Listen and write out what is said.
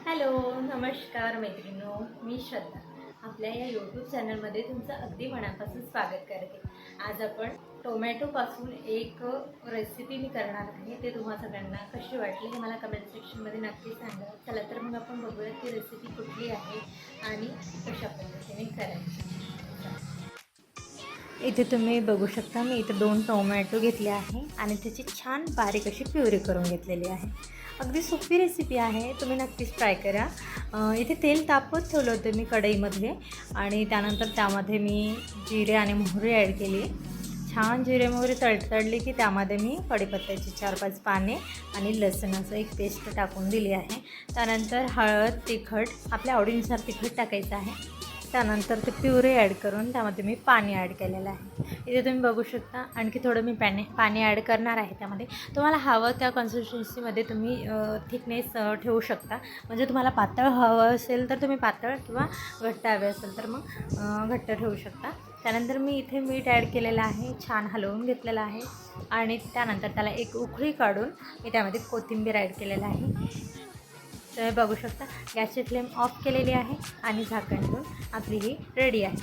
Hello, नमस्कार मैत्रिणींनो, मी श्रद्धा. आपल्या या यूट्यूब चॅनलमध्ये तुमचं अगदी मनापासून स्वागत करते. आज आपण टोमॅटोपासून एक रेसिपी मी करणार आहे. ते तुम्हा सगळ्यांना कशी वाटली हे मला कमेंट सेक्शनमध्ये नक्की सांगा. चला तर मग आपण बघूया ती रेसिपी कुठली आहे आणि कशा पद्धतीने करायची. इथे तुम्ही बघू शकता, मी इथे 2 टोमॅटो घेतले आहे आणि त्याची छान बारीक अशी प्युरी करून घेतलेली आहे. अगदी सोपी रेसिपी आहे, तुम्ही नक्कीच ट्राय करा. इथे तेल तापत ठेवलं होतं मी कढईमध्ये आणि त्यानंतर त्यामध्ये मी जिरे आणि मोहरी ॲड केली. छान जिरे मोहरी तडतडली की त्यामध्ये मी कढीपत्त्याची 4-5 पाने आणि लसणाचं एक पेस्ट टाकून दिली आहे. त्यानंतर हळद, तिखट आपल्या आवडीनुसार तिखट टाकायचं आहे. त्यानंतर ते प्युरे ॲड करून त्यामध्ये मी पाणी ॲड केलेलं आहे. इथे तुम्ही बघू शकता, आणखी थोडं मी पाणी ॲड करणार आहे. त्यामध्ये तुम्हाला हवं त्या कन्सिस्टन्सीमध्ये तुम्ही थिकनेस ठेवू शकता. म्हणजे तुम्हाला पातळ हवं असेल तर तुम्ही पातळ किंवा घट्ट हवे असेल तर मग घट्ट ठेवू शकता. त्यानंतर मी इथे मीठ ॲड केलेलं आहे, छान हलवून घेतलेलं आहे आणि त्यानंतर त्याला एक उकळी काढून मी त्यामध्ये कोथिंबीर ॲड केलेलं आहे. तुम्ही बघू शकता, गॅसची फ्लेम ऑफ केलेली आहे आणि झाकण ठेवून आपली ही रेडी आहे.